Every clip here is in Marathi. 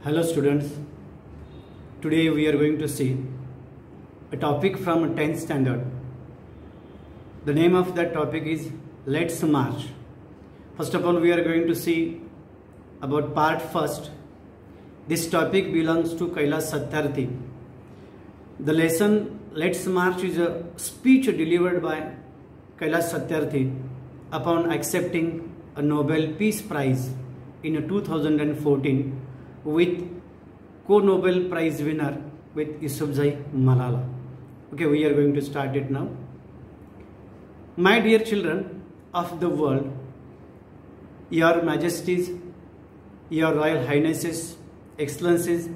Hello students, today we are going to see a topic from 10th standard. The name of that topic is Let's March. First of all, we are going to see about part first. This topic belongs to Kailas Satyarthi. The lesson Let's March is a speech delivered by Kailas Satyarthi upon accepting a Nobel Peace Prize in 2014 with co-Nobel Prize winner with Yusufzai Malala. Okay, we are going to start it now. My dear children of the world, Your Majesties, Your Royal Highnesses, Excellencies,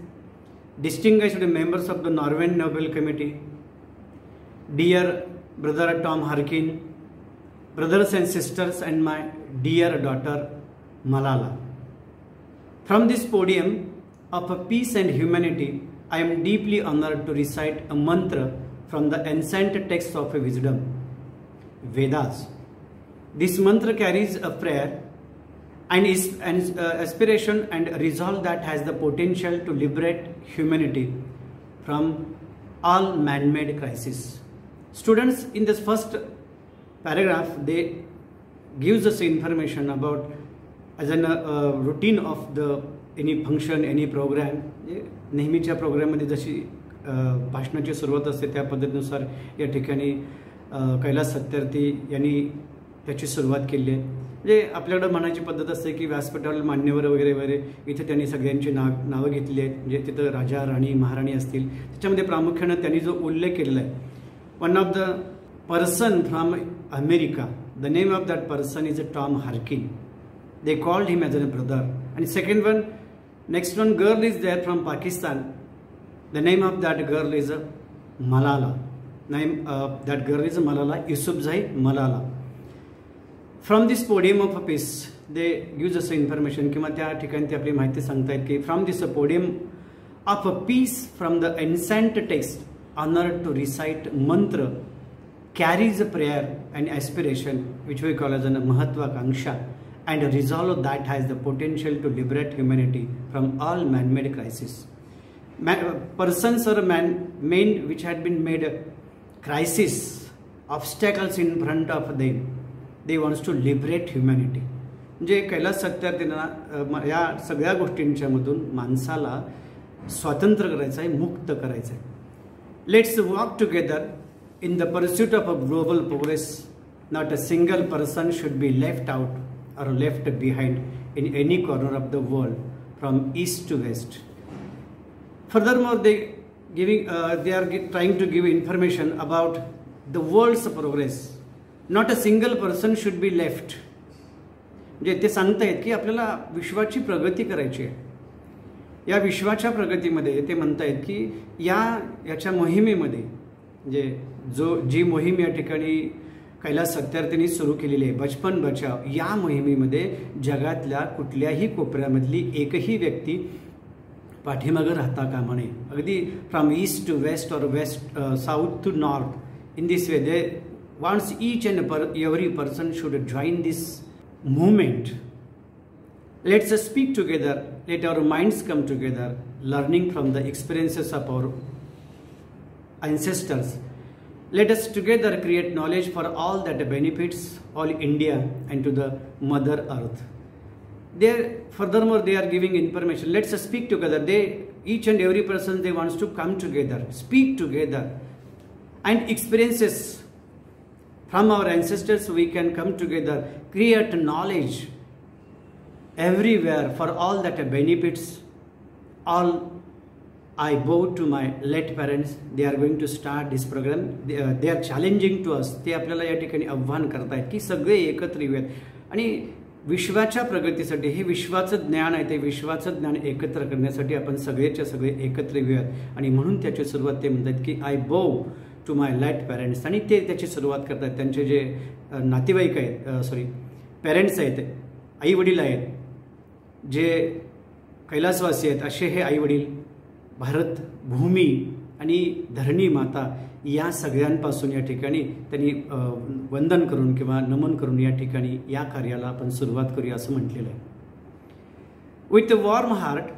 distinguished members of the Norwegian Nobel Committee, dear brother Tom Harkin, brothers and sisters, and my dear daughter Malala. From this podium of peace and humanity, I am deeply honored to recite a mantra from the ancient text of wisdom, Vedas. This mantra carries a prayer and is an aspiration and resolve that has the potential to liberate humanity from all man-made crises. Students, in this first paragraph, they gives us information about as a routine of the any function, any program. नेहमीच्या प्रोग्राममध्ये जशी भाषणाची सुरुवात असते त्या पद्धतीनुसार या ठिकाणी कैलास सत्यार्थी यांनी त्याची सुरुवात केली आहे. म्हणजे आपल्याकडे म्हणायची पद्धत असते की व्यासपीठावर मान्यवर वगैरे वगैरे इथे त्यांनी सगळ्यांची नावं घेतली आहेत. म्हणजे तिथं राजा राणी महाराणी असतील, त्याच्यामध्ये प्रामुख्याने त्यांनी जो उल्लेख केलेला आहे, one of the person from America, the name of that person is Tom Harkin. They called him as a brother. And second one, next one girl is there from Pakistan. The name of that girl is Malala. Name of that girl is Malala, Yusufzai Malala. From this podium of peace, they use us information. किंवा त्या ठिकाणी ते आपली माहिती सांगतायत की from this podium of peace from the ancient text, honored to recite mantra carries a prayer and aspiration which we call as a Mahatvakanksha, and a resolve that has the potential to liberate humanity from all man-made crises. Persons or men which had been made crisis, obstacles in front of them, they wants to liberate humanity. म्हणजे कैलास सत्यार्थींना या सगळ्या गोष्टींच्या मधून माणसाला स्वातंत्र्य करायचं आहे, मुक्त करायचं आहे. Let's walk together in the pursuit of a global progress. Not a single person should be left out or left behind in any corner of the world from east to west. Furthermore, they are trying to give information about the world's progress. Not a single person should be left. म्हणजे ते सांगतायत की आपल्याला विश्वाची प्रगती करायची आहे. या विश्वाच्या प्रगतीमध्ये ते म्हणतायत की याच्या मोहिमेमध्ये म्हणजे जी मोहीम या ठिकाणी कैलास सत्यार्थींनी सुरू केलेली आहे, बचपन बचाव, या मोहिमेमध्ये जगातल्या कुठल्याही कोपऱ्यामधली एकही व्यक्ती पाठीमागे राहता कामा नये. अगदी फ्रॉम ईस्ट टू वेस्ट और west south to north, in this way they wants each and every person should join this movement. Let's speak together, let our minds come together, learning from the experiences of our ancestors. Let us together create knowledge for all that benefits all India and to the Mother Earth. Furthermore, they are giving information. Let's speak together. Each and every person, they wants to come together, speak together, and experiences from our ancestors. We can come together, create knowledge everywhere for all that benefits all. I bow to my late parents. They are going to start this program. They are challenging to us. ते आपल्याला या ठिकाणी आव्हान करतायत की सगळे एकत्र येऊयात आणि विश्वाच्या प्रगतीसाठी हे विश्वाचं ज्ञान आहे, ते विश्वाचं ज्ञान एकत्र करण्यासाठी आपण सगळेच्या सगळे एकत्र येऊयात. आणि म्हणून त्याची सुरुवात ते म्हणतात की आय बो टू माय लेट पॅरेंट्स. आणि ते त्याची सुरुवात करतात. त्यांचे जे नातेवाईक आहेत, पेरेंट्स आहेत, आई वडील आहेत, जे कैलासवासी आहेत, असे हे आई वडील, भारत भूमी आणि धरणी माता या सगळ्यांपासून या ठिकाणी त्यांनी वंदन करून किंवा नमन करून या ठिकाणी या कार्याला आपण सुरुवात करूया असं म्हटलेलं आहे. With a warm heart,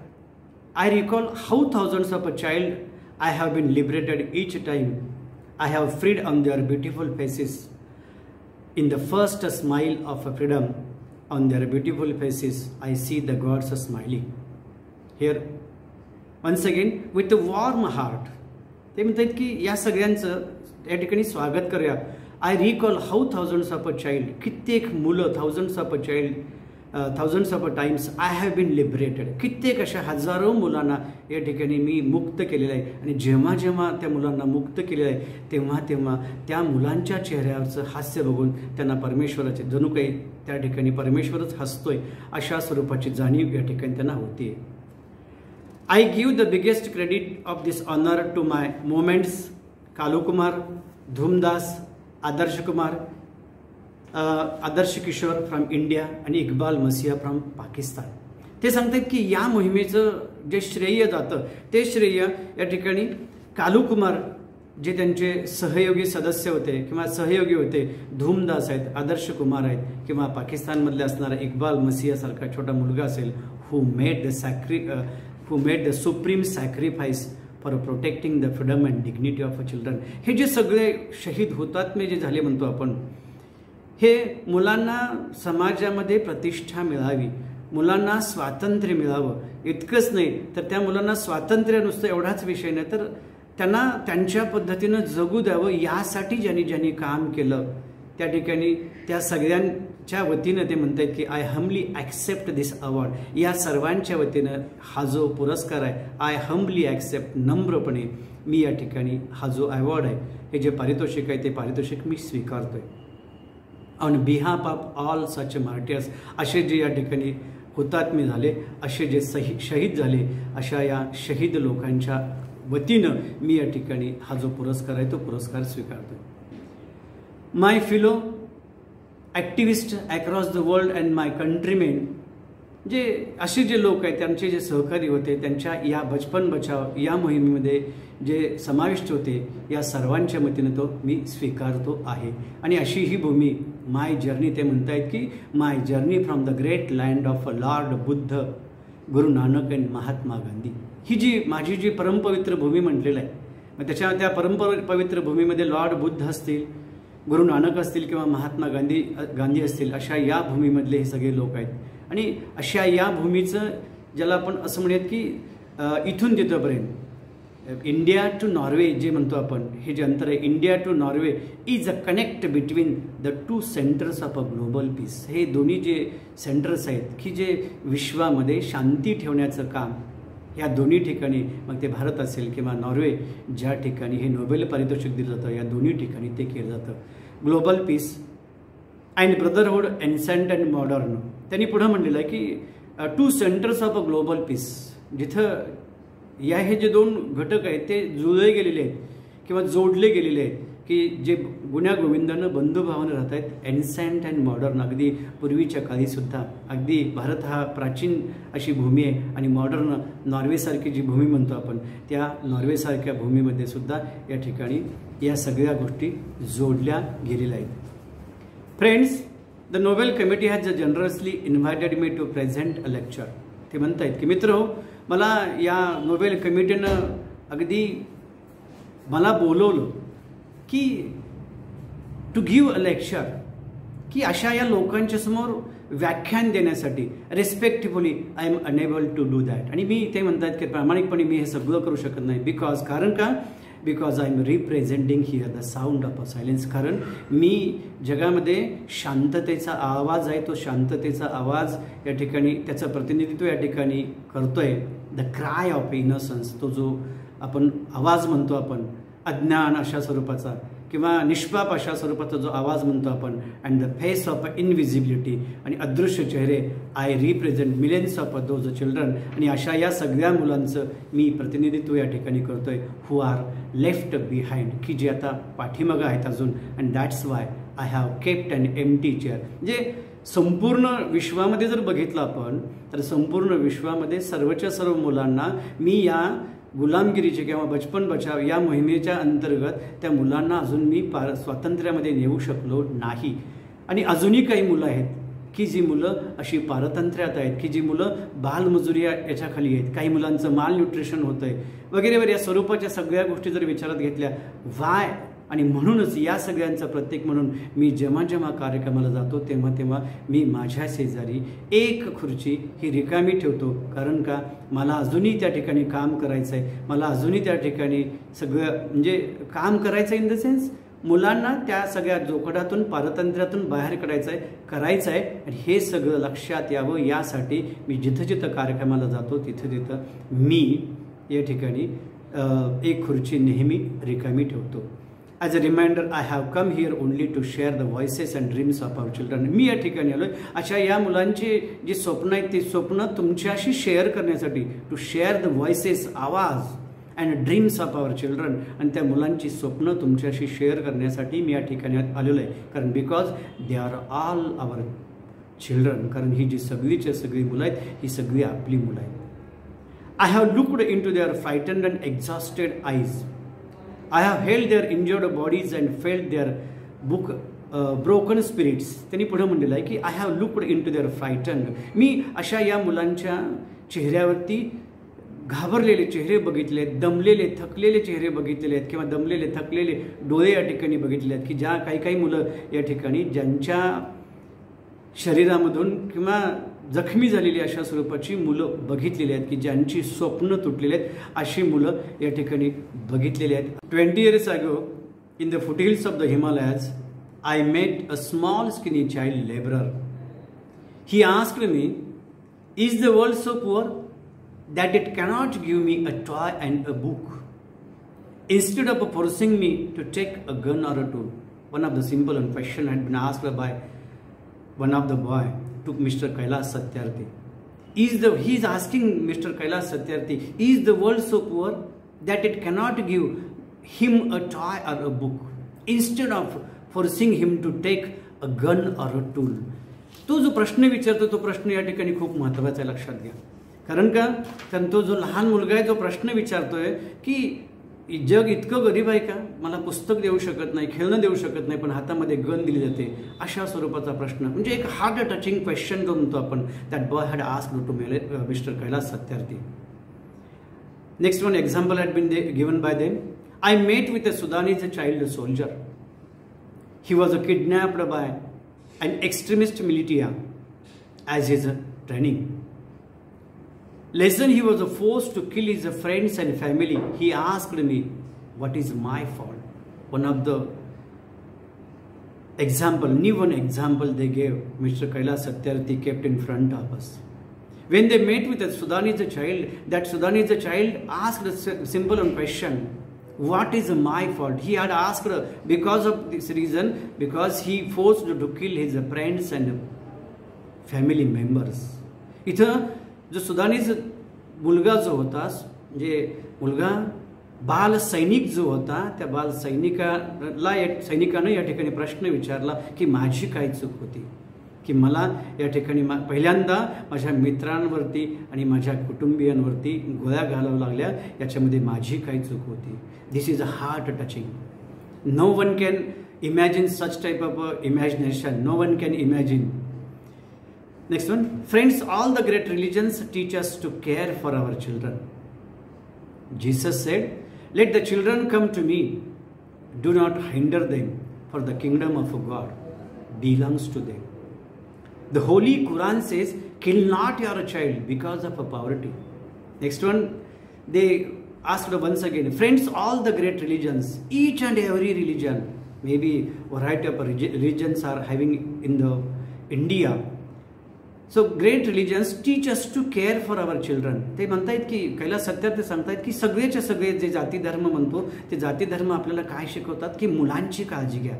I recall how thousands of a child I have been liberated each time I have freed on their beautiful faces. In the first smile of freedom on their beautiful faces, I see the gods smiling. Here, once again, with a warm heart, ते म्हणतात की या सगळ्यांचं या ठिकाणी स्वागत करूया. I recall how thousands of a child, कित्येक मुलं, thousands of a child, thousands of a times I have been liberated. कित्येक अशा हजारो मुलांना या ठिकाणी मी मुक्त केलेलं आहे. आणि जेव्हा जेव्हा त्या मुलांना मुक्त केलेलं आहे तेव्हा तेव्हा त्या मुलांच्या चेहऱ्यावरचं हास्य बघून त्यांना परमेश्वराचे जणू काही त्या ठिकाणी परमेश्वरच हसतोय अशा स्वरूपाची जाणीव या ठिकाणी त्यांना होती. I give the biggest credit of this honor to my moments, Kalu Kumar, Dhumdas, Adarsh Kumar, Adarsh Kishore from India and Iqbal Masiha from Pakistan. ते सांगतात की या मोहिमेचं जे श्रेय जातं ते श्रेय या ठिकाणी कालू कुमार जे त्यांचे सहयोगी सदस्य होते किंवा सहयोगी होते, धूमदास आहेत, आदर्श कुमार आहेत, किंवा पाकिस्तानमधले असणारा इक्बाल मसिहा सारखा छोटा मुलगा असेल, who made the supreme sacrifice for protecting the freedom and dignity of children. हे जे सगळे शहीद हुतात्मे जे झाले म्हणतो आपण, हे मुलांना समाजामध्ये प्रतिष्ठा मिळावी, मुलांना स्वातंत्र्य मिळावं इतकंच नाही तर त्या मुलांना स्वातंत्र्य नुसतं एवढाच विषय नाही तर त्यांना त्यांच्या पद्धतीनं जगू द्यावं यासाठी ज्यांनी काम केलं त्या ठिकाणी त्या सगळ्यांच्या वतीनं ते म्हणतात की I humbly accept this award. या सर्वांच्या वतीनं हा जो पुरस्कार आहे, आय हम्बली ॲक्सेप्ट, नम्रपणे मी या ठिकाणी हा जो अवॉर्ड आहे, हे जे पारितोषिक आहे ते पारितोषिक मी स्वीकारतोय on behalf of all such martyrs. असे जे या ठिकाणी हुतात्मे झाले, असे जे शहीद झाले, अशा या शहीद लोकांच्या वतीनं मी या ठिकाणी हा जो पुरस्कार आहे तो पुरस्कार स्वीकारतोय. My fellow activist across the world and my countrymen, जे असे जे लोक आहेत त्यांचे जे सहकारी होते त्यांच्या या बचपन बचाव या मोहिमेमध्ये जे समाविष्ट होते या सर्वांच्या वतीनं तो मी स्वीकारतो आहे. आणि अशी ही भूमी माय जर्नी, ते म्हणतायत की my journey from the great land of Lord Buddha, Guru Nanak and Mahatma Gandhi, ही जी माझी जी परमपवित्र भूमी म्हटलेलं आहे, मग त्या परमपवित्र भूमीमध्ये लॉर्ड बुद्ध असतील, गुरु नानक असतील किंवा महात्मा गांधी असतील, अशा या भूमीमधले हे सगळे लोक आहेत. आणि अशा या भूमीचं ज्याला आपण असं म्हणूयात की इथून तिथंपर्यंत इंडिया टू नॉर्वे जे म्हणतो आपण, हे जे अंतर आहे India to Norway is a connect between the two centres of a global peace. हे दोन्ही जे सेंटर्स आहेत की जे विश्वामध्ये शांती ठेवण्याचं काम या दोन्ही ठिकाणी, मग ते भारत असेल किंवा नॉर्वे, ज्या ठिकाणी हे नोबेल पारितोषिक दिलं जातं या दोन्ही ठिकाणी ते केलं जातं. Global peace and brotherhood ancient and modern. त्यांनी पुढं म्हणलेलं आहे की two centres of a global peace, जिथं या हे जे दोन घटक आहेत ते जुळले गेलेले आहेत किंवा जोडले गेलेले आहेत की जे गुण्यागोविंदानं बंधुभावानं राहत आहेत. एन्सेंट अँड मॉडर्न, अगदी पूर्वीच्या काळीसुद्धा अगदी भारत हा प्राचीन अशी भूमी आहे आणि मॉडर्न नॉर्वेसारखी जी भूमी म्हणतो आपण त्या नॉर्वेसारख्या भूमीमध्ये सुद्धा या ठिकाणी या सगळ्या गोष्टी जोडल्या गेलेल्या आहेत. Friends, the Nobel committee has generously invited me to present a lecture. ते म्हणतायत की मित्र हो, मला या नोबेल कमिटीनं अगदी मला बोलवलं की टू गिव्ह अ लेक्चर, की अशा या लोकांच्या समोर व्याख्यान देण्यासाठी. Respectfully I am unable to do that. आणि मी ते म्हणतात की प्रामाणिकपणे मी हे सगळं करू शकत नाही. कारण का? Because I am representing here the sound of a silence. कारण मी जगामध्ये शांततेचा आवाज आहे, तो शांततेचा आवाज या ठिकाणी त्याचं प्रतिनिधित्व या ठिकाणी करतोय. द क्राय ऑफ इनोसन्स, तो जो आपण आवाज म्हणतो आपण अज्ञान अशा स्वरूपाचा किंवा निष्पाप अशा स्वरूपाचा जो आवाज म्हणतो आपण. And the face of invisibility, आणि अदृश्य चेहरे. I represent millions of those children. आणि अशा या सगळ्या मुलांचं मी प्रतिनिधित्व या ठिकाणी करतोय हू आर लेफ्ट बिहाइंड, की जे आता पाठीमागं आहेत अजून. And that's why I have kept an empty chair. म्हणजे संपूर्ण विश्वामध्ये जर बघितलं आपण तर संपूर्ण विश्वामध्ये सर्वच्या सर्व मुलांना मी या गुलामगिरीचे किंवा बचपन बचाव या मोहिमेच्या अंतर्गत त्या मुलांना अजून मी स्वातंत्र्यामध्ये नेऊ शकलो नाही. आणि अजूनही काही मुलं आहेत की जी मुलं अशी पारतंत्र्यात आहेत, की जी मुलं बालमजुरी याच्याखाली आहेत, काही मुलांचं माल न्यूट्रिशन होतं आहे वगैरे वगैरे, या स्वरूपाच्या सगळ्या गोष्टी जर विचारात घेतल्या, वाय आणि म्हणूनच या सगळ्यांचं प्रत्येक म्हणून मी जेव्हा जेव्हा कार्यक्रमाला जातो तेव्हा तेव्हा मी माझ्या शेजारी एक खुर्ची ही रिकामी ठेवतो. कारण का, मला अजूनही त्या ठिकाणी काम करायचं आहे, मला अजूनही त्या ठिकाणी सगळं म्हणजे काम करायचं इन द सेन्स मुलांना त्या सगळ्या जोखडातून पारतंत्र्यातून बाहेर करायचं आहे. आणि हे सगळं लक्षात यावं यासाठी मी जिथं जिथं कार्यक्रमाला जातो तिथं तिथं मी या ठिकाणी एक खुर्ची नेहमी रिकामी ठेवतो. As a reminder, I have come here only to share the voices and dreams of our children. मी या ठिकाणी आलो आहे अशा या मुलांची जी स्वप्न आहेत ती स्वप्न तुमच्याशी शेअर करण्यासाठी, टू शेअर द व्हॉइसेस, आवाज and dreams of our children, आणि त्या मुलांची स्वप्न तुमच्याशी शेअर करण्यासाठी मी या ठिकाणी आलेलो आहे. कारण because they are all our children, कारण ही जी सगळीच्या सगळी मुलं आहेत ही सगळी आपली मुलं आहेत. I have looked into their frightened and exhausted eyes. I have held their injured bodies and felt their broken spirits. त्यांनी पुढे म्हणलेलं आहे की I have looked into their frightened. मी अशा या मुलांच्या चेहऱ्यावरती घाबरलेले चेहरे बघितले आहेत, दमलेले थकलेले चेहरे बघितलेले आहेत, किंवा दमलेले थकलेले डोळे या ठिकाणी बघितले आहेत, की ज्या काही मुलं या ठिकाणी ज्यांच्या शरीरामधून किंवा जखमी झालेली अशा स्वरूपाची मुलं बघितलेली आहेत, की ज्यांची स्वप्न तुटलेली आहेत, अशी मुलं या ठिकाणी बघितलेली आहेत. 20 years ago, in the foothills of the Himalayas, I met a small skinny child laborer. He asked me, "Is the world so poor that it cannot give me a toy and a book? Instead of forcing me to take a gun or a tool." One of the simple question had been asked by one of the boy to Mr. Kailas Satyarthi. He is asking Mr. Kailas Satyarthi, is the world so poor that it cannot give him a toy or a book instead of forcing him to take a gun or a tool? तो जो प्रश्न विचारतो तो प्रश्न या ठिकाणी खूप महत्त्वाचा आहे, लक्षात घ्या. कारण तो जो लहान मुलगा आहे जो प्रश्न विचारतोय की जग इतकं गरीब आहे का, मला पुस्तक देऊ शकत नाही, खेळणं देऊ शकत नाही, पण हातामध्ये गन दिली जाते, अशा स्वरूपाचा प्रश्न. म्हणजे एक हार्ट टचिंग क्वेश्चन जो म्हणतो आपण, that boy had asked to Mr Kailash Satyarthi. Next one example had been given by them. I met with a Sudanese child soldier. He was a kidnapped by an extremist militia as his training. Lesson he was forced to kill his friends and family. He asked me, what is my fault? One of the new example they gave, Mr. Kailas Satyarthi kept in front of us. When they met with a Sudanese child, that Sudanese child asked a simple question, what is my fault? He had asked because of this reason, because he forced to kill his friends and family members. इथं जो सुदानीज मुलगा जो होता, म्हणजे मुलगा बाल सैनिक जो होता, त्या बाल सैनिकानं या ठिकाणी प्रश्न विचारला की माझी काय चूक होती, की मला या ठिकाणी पहिल्यांदा माझ्या मित्रांवरती आणि माझ्या कुटुंबियांवरती गोळ्या घालाव्या लागल्या, याच्यामध्ये माझी काय चूक होती. This is a heart touching. No one can imagine such type of imagination. No one can imagine. Next one, friends, all the great religions teach us to care for our children. Jesus said, let the children come to me, do not hinder them, for the kingdom of God belongs to them. The Holy Quran says, kill not your child because of poverty. Next one, they asked once again, friends, all the great religions, each and every religion, maybe variety of religions are having in the India. So great religions teach us to care for our children. ते म्हणतायत की कैलास सत्यार्थी सांगतायत की सगळेचे सगळे जे जाती धर्म म्हणतो ते जाती धर्म आपल्याला काय शिकवतात की मुलांची काळजी घ्या.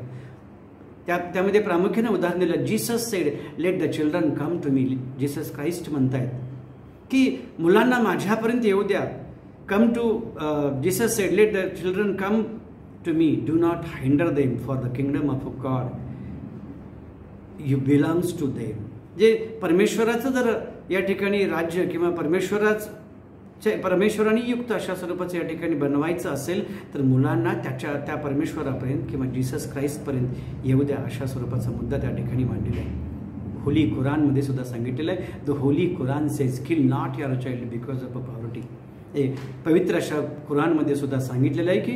त्यामध्ये प्रामुख्याने उदाहरण दिलं, Jesus said let the children come to me. Jesus Christ म्हणतायत की मुलांना माझ्यापर्यंत येऊ द्या. Come to Jesus said let the children come to me, do not hinder them, for the kingdom of God you belongs to them. जे परमेश्वराचं जर या ठिकाणी राज्य किंवा परमेश्वराने युक्त अशा स्वरूपाचं या ठिकाणी बनवायचं असेल तर मुलांना त्या परमेश्वरापर्यंत किंवा जीसस क्राइस्टपर्यंत येऊ द्या, अशा स्वरूपाचा मुद्दा त्या ठिकाणी मांडलेला आहे. होली कुरानमध्ये सुद्धा सांगितलेलं आहे. The Holy Quran says kill not your child because of a poverty. पवित्र अशा कुरानमध्ये सुद्धा सांगितलेलं आहे की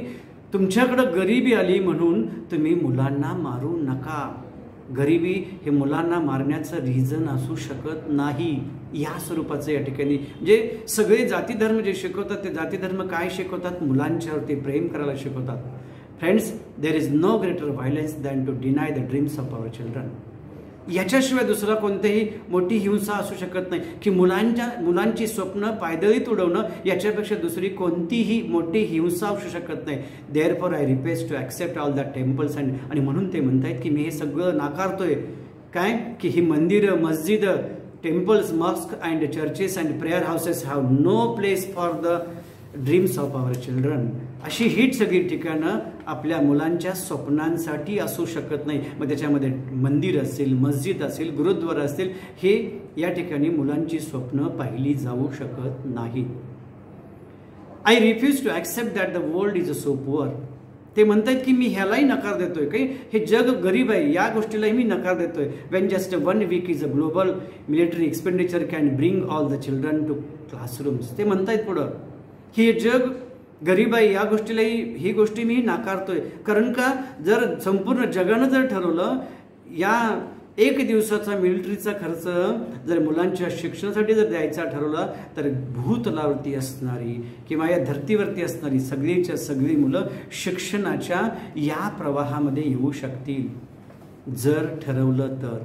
तुमच्याकडं गरिबी आली म्हणून तुम्ही मुलांना मारू नका. गरिबी हे मुलांना मारण्याचं रिझन असू शकत नाही. या स्वरूपाचं या ठिकाणी जे सगळे जाती धर्म जे शिकवतात ते जाती धर्म काय शिकवतात? मुलांच्यावरती प्रेम करायला शिकवतात. Friends, there is no greater violence than to deny the dreams of our children. याच्याशिवाय दुसरा कोणतेही मोठी हिंसा असू शकत नाही की मुलांची स्वप्न पायदळीत उडवणं. याच्यापेक्षा दुसरी कोणतीही मोठी हिंसा असू शकत नाही. Therefore I request to accept all the temples आणि म्हणून ते म्हणतायत की मी हे सगळं नाकारतोय. काय की ही मंदिरं, मस्जिद, temples, mosque and churches and prayer houses have no place for the dreams of our children. अशी हीच सगळी ठिकाणं आपल्या मुलांच्या स्वप्नांसाठी असू शकत नाही. मग त्याच्यामध्ये मंदिर असेल, मस्जिद असेल, गुरुद्वारा असेल, हे या ठिकाणी मुलांची स्वप्न पाहिली जाऊ शकत नाही. I refuse to accept that the world is so poor. ते म्हणतात की मी ह्यालाही नकार देतोय काही हे जग गरीब आहे या गोष्टीलाही मी नकार देतोय. When just 1 week is a global military expenditure can bring all the children to classrooms. ते म्हणतायत पुढं हे जग गरीब आहे या गोष्टीलाही ही गोष्टी मी नाकारतोय. कारण का जर संपूर्ण जगानं जर ठरवलं या 1 दिवसाचा मिलिटरीचा खर्च जर मुलांच्या शिक्षणासाठी जर द्यायचा ठरवला तर भूतलावरती असणारी किंवा या धर्तीवरती असणारी सगळीच्या सगळी मुलं शिक्षणाच्या या प्रवाहामध्ये येऊ शकतील जर ठरवलं तर.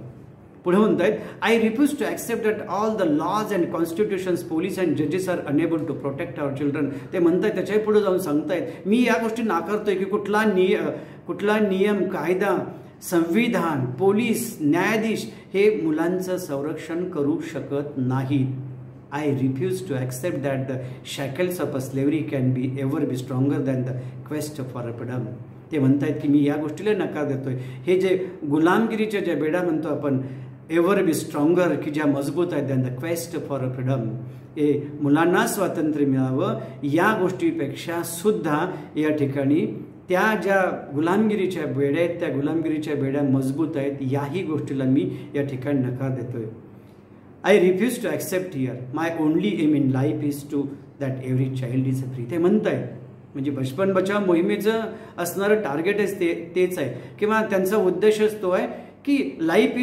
पुढे म्हणतायत I refuse to accept that all the laws and constitutions police and जजेस are unable to protect our children. ते म्हणतायत त्याच्याही पुढे जाऊन सांगतायत मी या गोष्टी नाकारतोय की कुठला नियम, कायदा, संविधान, पोलीस, न्यायाधीश हे मुलांचं संरक्षण करू शकत नाहीत. I refuse to accept that the shackles of a slavery can be ever be stronger than the quest for a freedom. ते म्हणतायत की मी या गोष्टीला नकार देतोय. हे जे गुलामगिरीच्या ज्या बेड्या म्हणतो आपण एव्हर बी स्ट्रॉंगर की ज्या मजबूत आहेत than the quest for a freedom. हे मुलांना स्वातंत्र्य मिळावं या गोष्टीपेक्षा सुद्धा या ठिकाणी त्या ज्या गुलामगिरीच्या बेड्या आहेत त्या गुलामगिरीच्या बेड्या मजबूत आहेत याही गोष्टीला मी या ठिकाणी नकार देतोय. I refuse to accept here my only aim in life is to that every child is free. ते म्हणतायत म्हणजे बचपन बचाव मोहिमेचं असणारं टार्गेटच तेच आहे किंवा त्यांचा उद्देशच तो आहे की life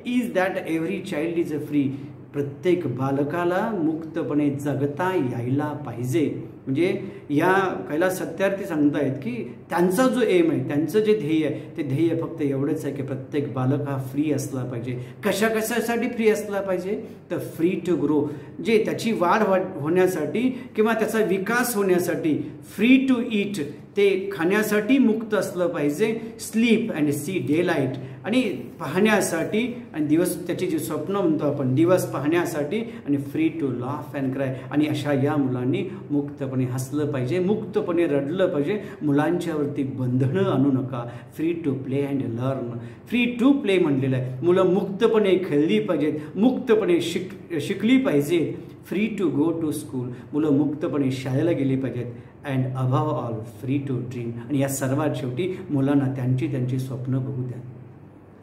is that every child is free. प्रत्येक बालकाला मुक्तपणे जगता यायला पाहिजे. म्हणजे या कैलास सत्यार्थी सांगतायत की त्यांचा जो एम आहे त्यांचं जे ध्येय आहे ते ध्येय फक्त एवढंच आहे की प्रत्येक बालक हा फ्री असला पाहिजे. कशासाठी फ्री असला पाहिजे तर फ्री टू ग्रो. जे त्याची वाढ होण्यासाठी किंवा त्याचा विकास होण्यासाठी, फ्री टू ईट ते खाण्यासाठी मुक्त असलं पाहिजे, sleep and see daylight आणि पाहण्यासाठी आणि दिवस त्याची जी स्वप्न म्हणतो आपण दिवस पाहण्यासाठी आणि free to laugh and cry. आणि अशा या मुलांनी मुक्तपणे हसलं पाहिजे, मुक्तपणे रडलं पाहिजे. मुलांच्यावरती बंधनं आणू नका. Free to play and learn. Free to play म्हणलेलं आहे. मुलं मुक्तपणे खेळली पाहिजेत, मुक्तपणे शिकली पाहिजेत. Free to go to school. मुलं मुक्तपणे शाळेला गेली पाहिजेत. And above all free to dream. आणि या सर्वात शेवटी मुलांना त्यांची स्वप्न बघू द्या.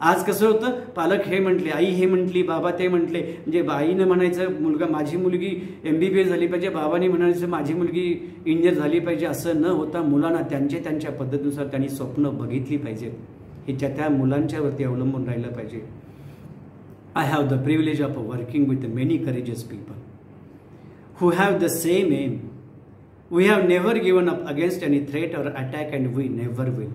आज कसं होतं पालक हे म्हटले, आई हे म्हटली, बाबा ते म्हटले. म्हणजे आईनं म्हणायचं माझी मुलगी MBBS झाली पाहिजे, बाबांनी म्हणायचं माझी मुलगी इंजिनियर झाली पाहिजे. असं न होता मुलांना त्यांच्या पद्धतीनुसार त्यांनी स्वप्न बघितली पाहिजेत. हे त्या मुलांच्यावरती अवलंबून राहिलं पाहिजे. I have the privilege of working with many courageous people who have the same aim. We have never given up against any threat or attack and we never will.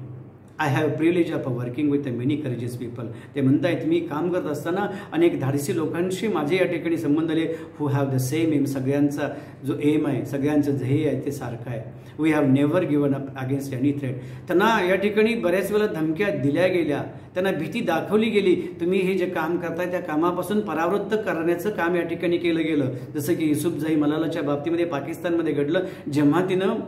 I have privilege of working with many courageous people. ते म्हणतायत मी काम करत असताना अनेक धाडसी लोकांशी माझे या ठिकाणी संबंध आले. Who have the same aim. सगळ्यांचा जो एम आहे, सगळ्यांचं ध्येय आहे ते सारखं आहे. We have never given up against any threat. त्यांना या ठिकाणी बऱ्याच वेळा धमक्या दिल्या गेल्या, त्यांना भीती दाखवली गेली. तुम्ही हे जे काम करताय त्या कामापासून परावृत्त करण्याचं काम या ठिकाणी केलं गेलं. जसं की युसुफजाई मलालाच्या बाबतीमध्ये पाकिस्तानमध्ये घडलं. जेव्हा तिनं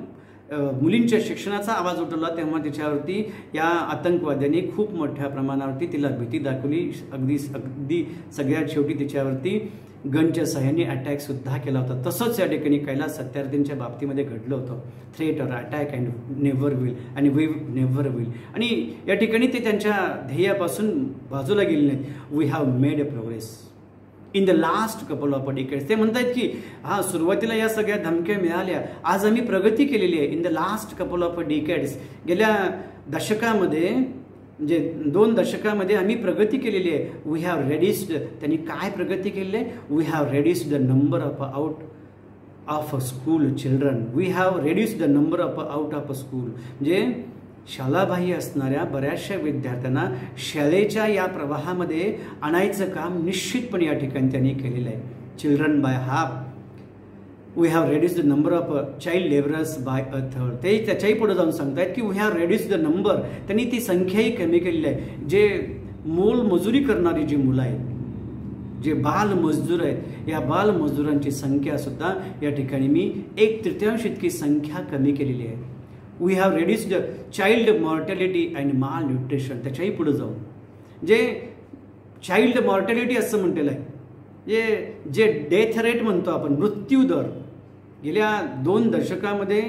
मुलींच्या शिक्षणाचा आवाज उठवला तेव्हा तिच्यावरती या आतंकवाद्यांनी खूप मोठ्या प्रमाणावरती तिला भीती दाखवली. अगदी सगळ्यात शेवटी तिच्यावरती गनच्या सहाय्याने अटॅक सुद्धा केला होता. तसंच या ठिकाणी कैलास सत्यार्थींच्या बाबतीमध्ये घडलं होतं. थ्रेट और अटॅक अँड नेव्हर विल आणि वी नेव्हर विल. आणि या ठिकाणी ते त्यांच्या ध्येयापासून बाजूला गेले नाहीत. We have made a progress in the last couple of decades. ते म्हणतात की हा सुरुवातीला या सगळ्या धमक्या मिळाल्या, आज आम्ही प्रगती केलेली आहे. In the last couple of decades, गेल्या दशकामध्ये म्हणजे 2 दशकामध्ये आम्ही प्रगती केलेली आहे. वी हॅव रेड्युस्ड, त्यांनी काय प्रगती केलेली आहे? We have reduced the number of out of school children. We have reduced the number of out of school. म्हणजे शालाबाह्य असणाऱ्या बऱ्याचशा विद्यार्थ्यांना शाळेच्या या प्रवाहामध्ये आणायचं काम निश्चितपणे या ठिकाणी त्यांनी केलेलं आहे. Children by half. We have reduced the number of child labourers by a third. ते त्याच्याही पुढे जाऊन सांगतायत की we have reduced the number, त्यांनी ती संख्याही कमी केलेली आहे. जे मोलमजुरी करणारी जी मुलं आहेत, जे बाल मजदूर आहेत, या बाल मजदूरांची संख्या सुद्धा या ठिकाणी मी 1/3 इतकी संख्या कमी केलेली आहे. We have reduced child mortality and malnutrition. त्याच्याही पुढे जाऊन जे चाइल्ड मॉर्टॅलिटी असं म्हटलेलं आहे, जे डेथ रेट म्हणतो आपण, मृत्यूदर, गेल्या 2 दशकामध्ये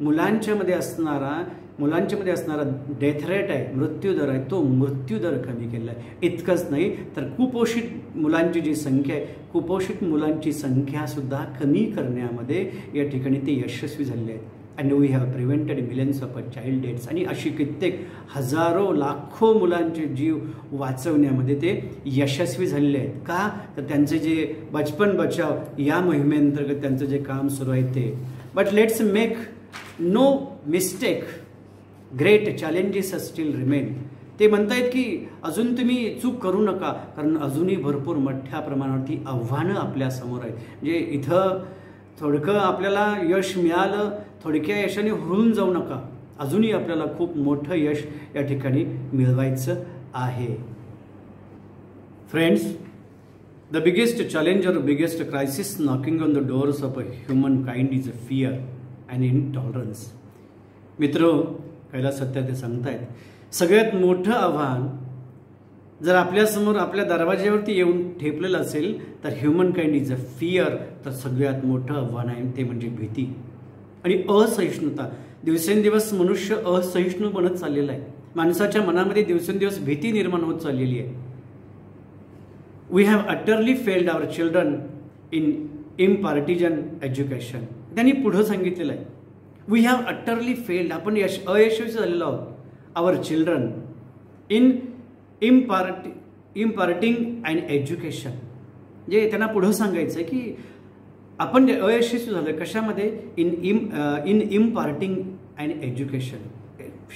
मुलांच्यामध्ये असणारा डेथ रेट आहे, मृत्यूदर आहे, तो मृत्यूदर कमी केला आहे. इतकंच नाही तर कुपोषित मुलांची जी संख्या आहे, कुपोषित मुलांची संख्या सुद्धा कमी करण्यामध्ये या ठिकाणी ते यशस्वी झालेले आहेत. And we have prevented millions of child deaths. आणि अशी कित्येक हजारो लाखो मुलांचे जीव वाचवण्यामध्ये ते यशस्वी झालेले आहेत. का? तर त्यांचे जे बचपन बचाव या मोहिमेअंतर्गत त्यांचं जे काम सुरू आहे ते. But let's make no mistake, great challenges still remain. ते म्हणतायत की अजून तुम्ही चूक करू नका, कारण अजूनही भरपूर मोठ्या प्रमाणावरती आव्हानं आपल्यासमोर आहेत. म्हणजे इथं थोडकं आपल्याला यश मिळालं, थोडक्या यशाने हुरून जाऊ नका, अजूनही आपल्याला खूप मोठं यश या ठिकाणी मिळवायचं आहे. Friends, the biggest challenge or biggest crisis knocking on the doors of humankind is a fear and intolerance. मित्र, कैलास सत्यार्थी सांगतायत, सगळ्यात मोठं आव्हान जर आपल्यासमोर आपल्या दरवाज्यावरती येऊन ठेपलेलं असेल तर human kind is a fear. तर सगळ्यात मोठं आव्हान आहे ते म्हणजे भीती आणि असहिष्णुता. दिवसेंदिवस मनुष्य असहिष्णू बनत चाललेला आहे. माणसाच्या मनामध्ये दिवसेंदिवस भीती निर्माण होत चाललेली आहे. We have utterly failed our children in imparting education. त्यांनी पुढं सांगितलेलं आहे, वी हॅव अटरली फेल्ड, आपण अयशस्वी झालेलो आहोत. Our children in imparting and education. जे त्यांना पुढं सांगायचं आहे की आपण अयशस्वी झालो कशामध्ये? In imparting and education.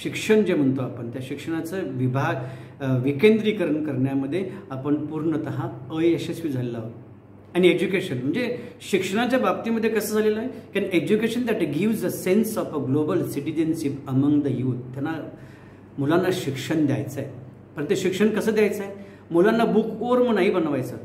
शिक्षण जे म्हणतो आपण, त्या शिक्षणाचं विकेंद्रीकरण करण्यामध्ये आपण पूर्णतः अयशस्वी झालेलो आहोत. आणि एज्युकेशन म्हणजे शिक्षणाच्या बाबतीमध्ये कसं झालेलं आहे? Can education that gives a sense of a global citizenship among the youth. त्यांना मुलांना शिक्षण द्यायचं आहे, पण ते शिक्षण कसं द्यायचं आहे? मुलांना बुकवर्म नाही बनवायचं,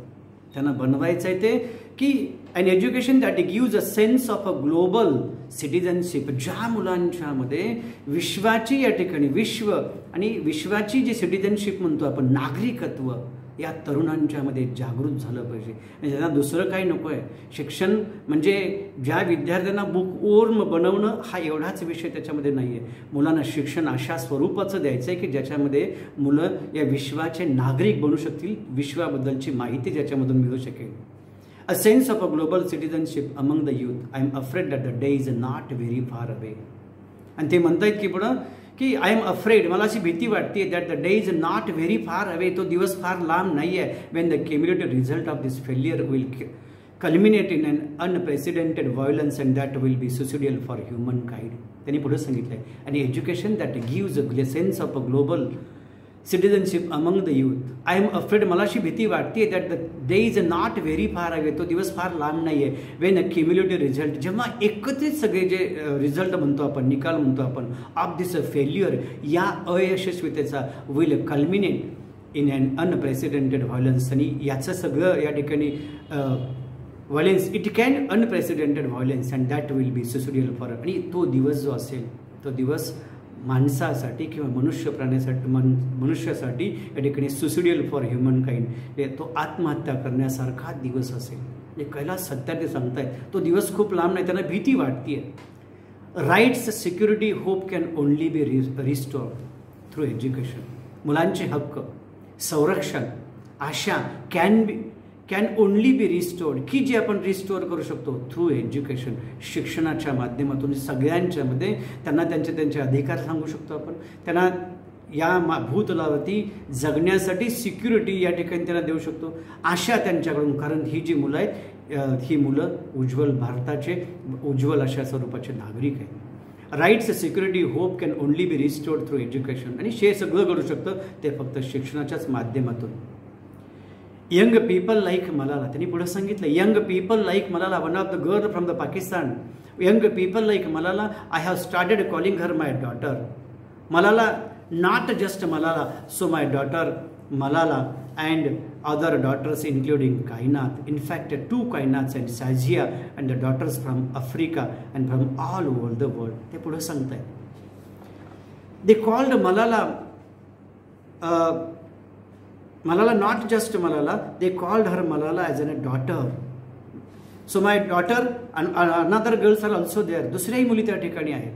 त्यांना बनवायचं आहे ते की an education that gives a sense of a global citizenship. ज्या मुलांच्यामध्ये विश्वाची या ठिकाणी विश्व आणि विश्वाची जी सिटिझनशिप म्हणतो आपण, नागरिकत्व, या तरुणांच्यामध्ये जागृत झालं पाहिजे. आणि त्यांना दुसरं काही नको आहे. शिक्षण म्हणजे ज्या विद्यार्थ्यांना बुकवर्म बनवणं हा एवढाच विषय त्याच्यामध्ये नाही आहे. मुलांना शिक्षण अशा स्वरूपाचं द्यायचं आहे की ज्याच्यामध्ये मुलं या विश्वाचे नागरिक बनू शकतील, विश्वाबद्दलची माहिती ज्याच्यामधून मिळू शकेल. अ sense of a global citizenship among the youth. I am afraid that the day is not very far away. आणि ते म्हणतायत की पुढं की आय एम अफ्रेड, मला अशी भीती वाटते that the day is not very far away. तो दिवस फार लांब नाही आहे. When the cumulative result of this failure will culminate in an unprecedented violence and that will be suicidal for humankind. त्यांनी पुढे सांगितलं आहे. आणि education that gives a sense of a global citizenship among the youth. I am afraid, मला अशी भीती वाटते that the day is not very far away. तो दिवस फार लांब नाही आहे. वेन अ क्युम्युलेटिव्ह रिझल्ट, जेव्हा एकत्रित सगळे जे रिझल्ट म्हणतो आपण, निकाल म्हणतो आपण, ऑफ दिस फेल्युअर, या अयशस्वीतेचा will culminate in an unprecedented violence. आणि याचं सगळं या ठिकाणी violence, it can unprecedented violence and that will be suicidal for. आणि तो दिवस जो असेल, तो दिवस माणसासाठी किंवा मनुष्यासाठी या ठिकाणी सुसायडल फॉर ह्युमन काइंड, तो आत्महत्या करण्यासारखा दिवस असेल. म्हणजे कैलास सत्यार्थी सांगतायत तो दिवस खूप लांब नाही, त्यांना भीती वाटते. Rights, security, hope can only be restored through education. मुलांचे हक्क, संरक्षण, आशा कॅन ओनली बी रिस्टोर्ड, की जे आपण रिस्टोअर करू शकतो थ्रू एज्युकेशन, शिक्षणाच्या माध्यमातून. सगळ्यांच्यामध्ये त्यांना त्यांचे अधिकार सांगू शकतो आपण, त्यांना या भूतलावरती जगण्यासाठी सिक्युरिटी या ठिकाणी त्यांना देऊ शकतो, आशा त्यांच्याकडून. कारण ही जी मुलं आहेत ही मुलं उज्ज्वल भारताचे उज्ज्वल अशा स्वरूपाचे नागरिक आहेत. Rights, security, hope can only be restored through education. आणि हे सगळं करू शकतं ते फक्त शिक्षणाच्याच माध्यमातून. यंग पीपल लाईक मलाला, त्यांनी पुढे सांगितलं, young people like Malala, one of the girl from the Pakistan, young people like Malala, I have started calling her my daughter. Malala, not just Malala, so my daughter Malala and other daughters including Kainat. In fact, 2 Kainats and Sazia and the daughters from Africa and from all over the world. ते पुढे सांगतायत. They called Malala, Malala, not just Malala, they called her Malala as a daughter. So my daughter and another girls are also there. दुसऱ्याही मुली त्या ठिकाणी आहेत.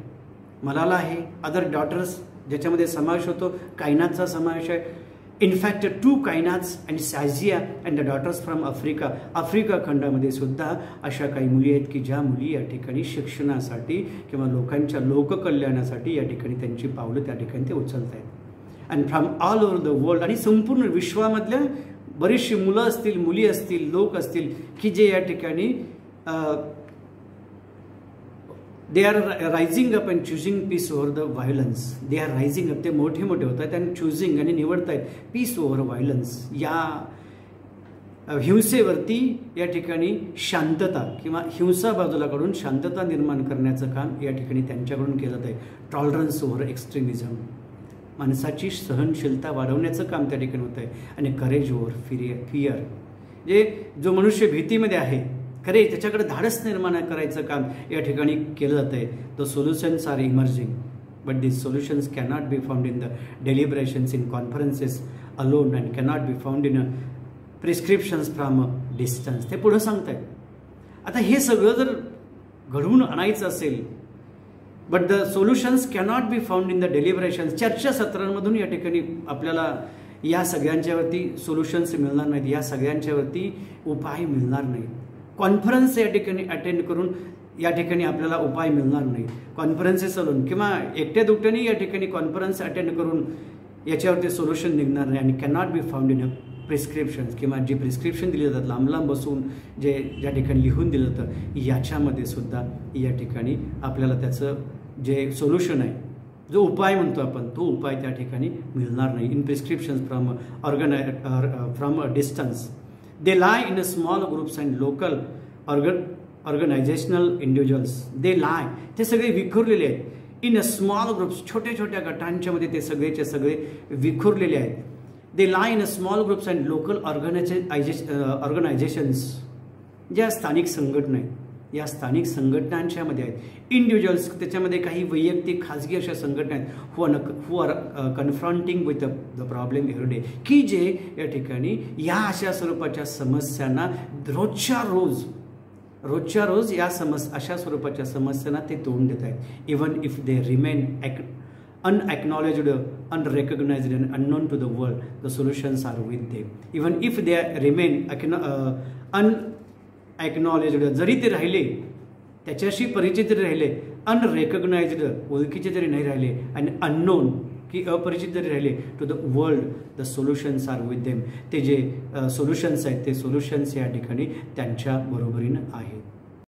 मलाला आहे, अदर डॉटर्स ज्याच्यामध्ये समावेश होतो, कायनातचा समावेश आहे. In fact, 2 Kainats and Sazia and the daughters from Africa. Africa खंडामध्ये सुद्धा अशा काही मुली आहेत की ज्या मुली या ठिकाणी शिक्षणासाठी किंवा लोकांच्या लोककल्याणासाठी या ठिकाणी त्यांची पावलं त्या ठिकाणी ते उचलत आहेत. And from all over the world, आणि संपूर्ण विश्वामधल्या बरीचशी मुलं असतील, मुली असतील, लोक असतील की जे या ठिकाणी they are rising up and choosing peace over the violence. They are rising up, ते मोठे मोठे होत आहेत आणि चूजिंग आणि निवडत आहेत पीस ओव्हर व्हायलन्स. या हिंसेवरती या ठिकाणी शांतता किंवा हिंसा बाजूला काढून शांतता निर्माण करण्याचं काम या ठिकाणी त्यांच्याकडून केलं जात आहे. टॉलरन्स ओव्हर एक्स्ट्रीमिझम, माणसाची सहनशीलता वाढवण्याचं काम त्या ठिकाणी होत आहे. आणि करेज ओव्हर फिअर, जे जो मनुष्य भीतीमध्ये आहे खरे त्याच्याकडे धाडस निर्माण करायचं काम या ठिकाणी केलं जात आहे. The solutions are emerging but this solutions cannot be found in the deliberations in conferences alone and cannot be found in prescriptions from distance. ते पुढं सांगतायत. आता हे सगळं जर घडवून आणायचं असेल, but the solutions cannot be found in the deliberations, चर्चासत्रांमधून या ठिकाणी आपल्याला या सगळ्यांच्यावरती सोल्युशन्स मिळणार नाहीत, या सगळ्यांच्यावरती उपाय मिळणार नाहीत. कॉन्फरन्स या ठिकाणी अटेंड करून या ठिकाणी आपल्याला उपाय मिळणार नाही. कॉन्फरन्सेस चालून किंवा एकट्या दुकट्याने या ठिकाणी कॉन्फरन्स अटेंड करून याच्यावरती सोल्युशन निघणार नाही. आणि cannot be found in prescriptions, किंवा जे प्रिस्क्रिप्शन दिले जातात लांब लांब बसून जे ज्या ठिकाणी लिहून दिलं जातं, याच्यामध्ये सुद्धा या ठिकाणी आपल्याला त्याचं जे सोल्युशन आहे, जो उपाय म्हणतो आपण, तो उपाय त्या ठिकाणी मिळणार नाही. In prescriptions from a distance. They lie in a small groups and local organizational individuals. They lie. ते सगळे विखुरलेले आहेत. इन अ स्मॉल ग्रुप्स, छोट्या छोट्या गटांच्या मध्ये ते सगळेचे सगळे विखुरलेले आहेत. They lie in a small groups and local organizations. ज्या स्थानिक संघटना आहेत, या स्थानिक संघटनांच्या मध्ये आहेत. इंडिव्हिज्युअल्स, त्याच्यामध्ये काही वैयक्तिक खाजगी अशा संघटना आहेत who are confronting with the problem every day, की जे या ठिकाणी या अशा स्वरूपाच्या समस्यांना रोजच्या रोज या अशा स्वरूपाच्या समस्यांना ते तोंड देत आहेत. Even if they remain unacknowledged, unrecognized and unknown to the world, the solutions are with them. Even if they remain unacknowledged, जरी ते राहिले, त्याच्याशी परिचित राहिले, अनरेकग्नाइज्ड, ओळखीचे जरी नाही राहिले, आणि अननोन की अपरिचित जरी राहिले, to the world the solutions are with them. ते जे सोल्युशन्स आहेत ते सोल्युशन्स या ठिकाणी त्यांच्या बरोबरीनं आहेत.